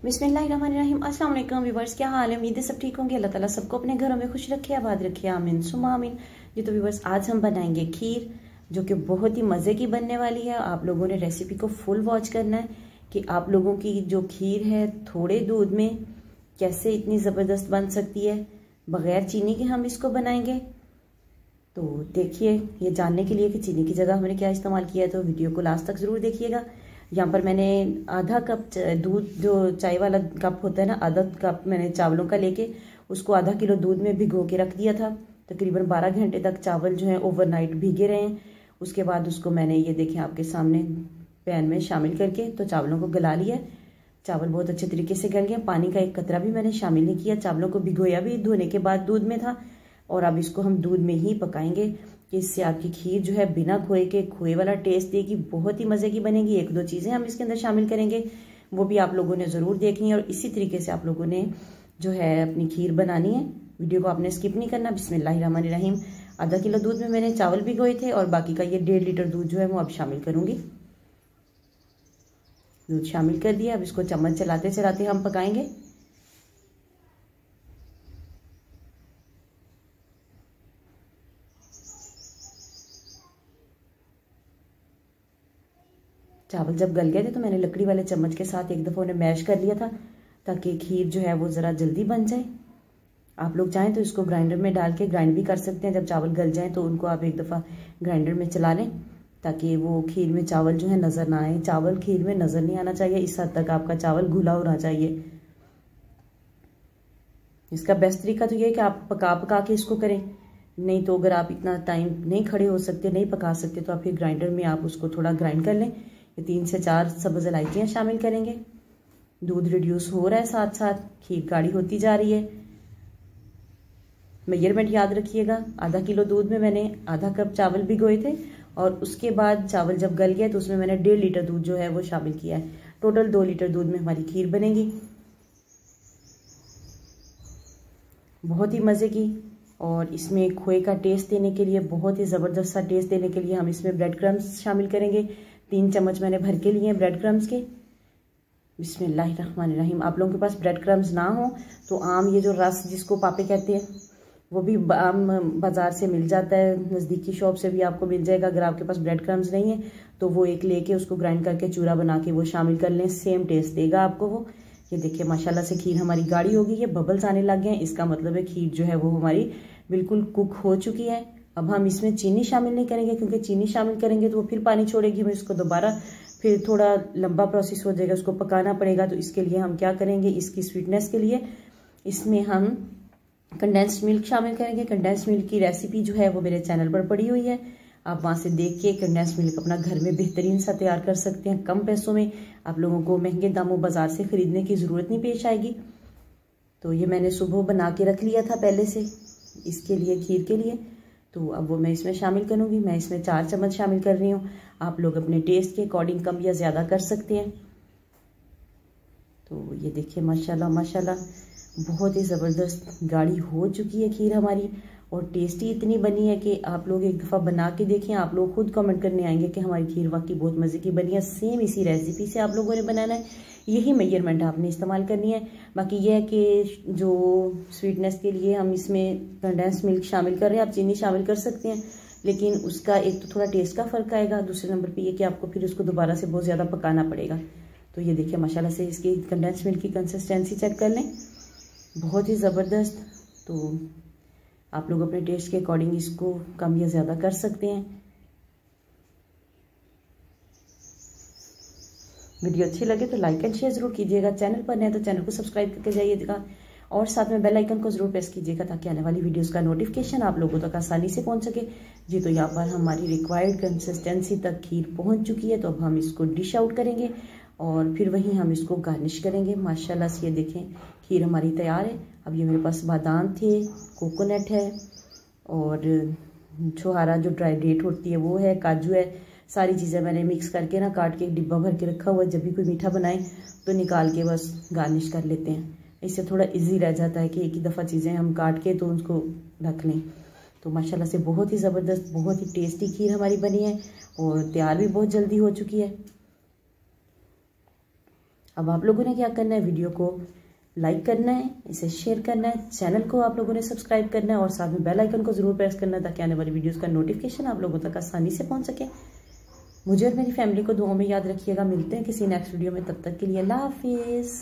बिस्मिल्लाहिर्रहमानिर्रहीम। अस्सलाम वालेकुम व्यूअर्स, क्या हाल है? उम्मीद है सब ठीक होंगे। अल्लाह ताला सबको अपने घरों में खुश रखे, आबाद रखे, आमीन सुम्मा आमीन। जी तो व्यूअर्स, आज हम बनाएंगे खीर जो कि बहुत ही मज़े की बनने वाली है। आप लोगों ने रेसिपी को फुल वॉच करना है कि आप लोगों की जो खीर है थोड़े दूध में कैसे इतनी ज़बरदस्त बन सकती है। बग़ैर चीनी के हम इसको बनाएंगे। तो देखिए, ये जानने के लिए कि चीनी की जगह हमने क्या इस्तेमाल किया है, तो वीडियो को लास्ट तक ज़रूर देखिएगा। यहाँ पर मैंने आधा कप दूध, जो चाय वाला कप होता है ना, आधा कप मैंने चावलों का लेके उसको आधा किलो दूध में भिगो के रख दिया था। तकरीबन 12 घंटे तक चावल जो है ओवरनाइट भीगे रहे हैं। उसके बाद उसको मैंने ये देखें आपके सामने पैन में शामिल करके तो चावलों को गला लिया। चावल बहुत अच्छे तरीके से गल गया। पानी का एक कतरा भी मैंने शामिल नहीं किया। चावलों को भिगोया भी धोने के बाद दूध में था। और अब इसको हम दूध में ही पकाएंगे कि इससे आपकी खीर जो है बिना खोए के खोए वाला टेस्ट देगी, बहुत ही मज़े की बनेगी। एक दो चीज़ें हम इसके अंदर शामिल करेंगे, वो भी आप लोगों ने ज़रूर देखनी है। और इसी तरीके से आप लोगों ने जो है अपनी खीर बनानी है। वीडियो को आपने स्किप नहीं करना। बिस्मिल्लाहिर्रहमानिर्रहीम। आधा किलो दूध में मैंने चावल भिगोए थे और बाकी का ये 1.5 लीटर दूध जो है वो अब शामिल करूँगी। दूध शामिल कर दिया। अब इसको चम्मच चलाते चलाते हम पकाएंगे। चावल जब गल गए थे तो मैंने लकड़ी वाले चम्मच के साथ एक दफ़ा उन्हें मैश कर लिया था ताकि खीर जो है वो ज़रा जल्दी बन जाए। आप लोग चाहें तो इसको ग्राइंडर में डाल के ग्राइंड भी कर सकते हैं। जब चावल गल जाएं तो उनको आप एक दफ़ा ग्राइंडर में चला लें ताकि वो खीर में चावल जो है नज़र ना आए। चावल खीर में नज़र नहीं आना चाहिए, इस हद तक आपका चावल घुला होना चाहिए। इसका बेस्ट तरीका तो ये है कि आप पका पका के इसको करें। नहीं तो अगर आप इतना टाइम नहीं खड़े हो सकते, नहीं पका सकते, तो आप फिर ग्राइंडर में आप उसको थोड़ा ग्राइंड कर लें। 3 से 4 सब्ज़ इलायचियाँ शामिल करेंगे। दूध रिड्यूस हो रहा है, साथ साथ खीर गाढ़ी होती जा रही है। मेजरमेंट याद रखिएगा। आधा किलो दूध में मैंने आधा कप चावल भिगोए थे और उसके बाद चावल जब गल गया तो उसमें मैंने 1.5 लीटर दूध जो है वो शामिल किया है। टोटल 2 लीटर दूध में हमारी खीर बनेगी, बहुत ही मज़े की। और इसमें खोए का टेस्ट देने के लिए, बहुत ही ज़बरदस्त सा टेस्ट देने के लिए हम इसमें ब्रेड क्रम्स शामिल करेंगे। 3 चम्मच मैंने भर के लिए हैं ब्रेड क्रम्स के। बिस्मिल्लाहिर्रहमानिर्रहीम। आप लोगों के पास ब्रेड क्रम्स ना हो तो आम, ये जो रस जिसको पापे कहते हैं, वो भी आम बाज़ार से मिल जाता है, नज़दीकी शॉप से भी आपको मिल जाएगा। अगर आपके पास ब्रेड क्रम्स नहीं है तो वो एक लेके उसको ग्राइंड करके चूरा बना के वो शामिल कर लें, सेम टेस्ट देगा आपको वो। ये देखिए माशाल्लाह से खीर हमारी गाढ़ी होगी, ये बबल्स आने लग गए हैं। इसका मतलब है खीर जो है वो हमारी बिल्कुल कुक हो चुकी है। अब हम इसमें चीनी शामिल नहीं करेंगे क्योंकि चीनी शामिल करेंगे तो वो फिर पानी छोड़ेगी। हमें इसको दोबारा फिर थोड़ा लंबा प्रोसेस हो जाएगा, उसको पकाना पड़ेगा। तो इसके लिए हम क्या करेंगे, इसकी स्वीटनेस के लिए इसमें हम कंडेंस्ड मिल्क शामिल करेंगे। कंडेंस्ड मिल्क की रेसिपी जो है वो मेरे चैनल पर पड़ी हुई है, आप वहाँ से देख के कंडेंस्ड मिल्क अपना घर में बेहतरीन सा तैयार कर सकते हैं। कम पैसों में आप लोगों को महंगे दामों बाजार से ख़रीदने की ज़रूरत नहीं पेश आएगी। तो ये मैंने सुबह बना के रख लिया था पहले से इसके लिए, खीर के लिए। तो अब वो मैं इसमें शामिल करूँगी। मैं इसमें 4 चम्मच शामिल कर रही हूँ। आप लोग अपने टेस्ट के अकॉर्डिंग कम या ज़्यादा कर सकते हैं। तो ये देखिए माशाल्लाह माशाल्लाह बहुत ही ज़बरदस्त गाढ़ी हो चुकी है खीर हमारी। और टेस्टी इतनी बनी है कि आप लोग एक दफ़ा बना के देखें, आप लोग खुद कमेंट करने आएंगे कि हमारी खीर वाकई बहुत मज़े की बनी है। सेम इसी रेसिपी से आप लोगों ने बनाना है, यही मेजरमेंट आपने इस्तेमाल करनी है। बाकी यह है कि जो स्वीटनेस के लिए हम इसमें कंडेंस्ड मिल्क शामिल कर रहे हैं, आप चीनी शामिल कर सकते हैं, लेकिन उसका एक तो थोड़ा टेस्ट का फ़र्क आएगा, दूसरे नंबर पर यह कि आपको फिर उसको दोबारा से बहुत ज़्यादा पकाना पड़ेगा। तो ये देखिए माशाल्लाह से इसकी कंडेंस्ड मिल्क की कंसिस्टेंसी चेक कर लें, बहुत ही ज़बरदस्त। तो आप लोग अपने टेस्ट के अकॉर्डिंग इसको कम या ज़्यादा कर सकते हैं। वीडियो अच्छी लगे तो लाइक एंड शेयर ज़रूर कीजिएगा। चैनल पर नए तो चैनल को सब्सक्राइब करके जाइएगा और साथ में बेल आइकन को ज़रूर प्रेस कीजिएगा ताकि आने वाली वीडियोस का नोटिफिकेशन आप लोगों तक आसानी से पहुंच सके। जी तो यहाँ पर हमारी रिक्वायर्ड कंसिस्टेंसी तक खीर पहुंच चुकी है। तो अब हम इसको डिश आउट करेंगे और फिर वहीं हम इसको गार्निश करेंगे। माशाल्लाह से ये देखें खीर हमारी तैयार है। अब ये मेरे पास बादाम थे, कोकोनट है और छुहारा जो ड्राई डेट होती है वो है, काजू है। सारी चीज़ें मैंने मिक्स करके ना काट के एक डिब्बा भर के रखा हुआ है। जब भी कोई मीठा बनाए तो निकाल के बस गार्निश कर लेते हैं। इससे थोड़ा इजी रह जाता है कि एक ही दफ़ा चीज़ें हम काट के तो उसको रख लें। तो माशाल्लाह से बहुत ही ज़बरदस्त, बहुत ही टेस्टी खीर हमारी बनी है और तैयार भी बहुत जल्दी हो चुकी है। अब आप लोगों ने क्या करना है, वीडियो को लाइक करना है, इसे शेयर करना है, चैनल को आप लोगों ने सब्सक्राइब करना है और साथ में बेल आइकन को जरूर प्रेस करना है ताकि आने वाली वीडियोस का नोटिफिकेशन आप लोगों तक आसानी से पहुंच सके। मुझे और मेरी फैमिली को दुआओं में याद रखिएगा। मिलते हैं किसी नेक्स्ट वीडियो में, तब तक के लिए अल्लाह हाफिज़।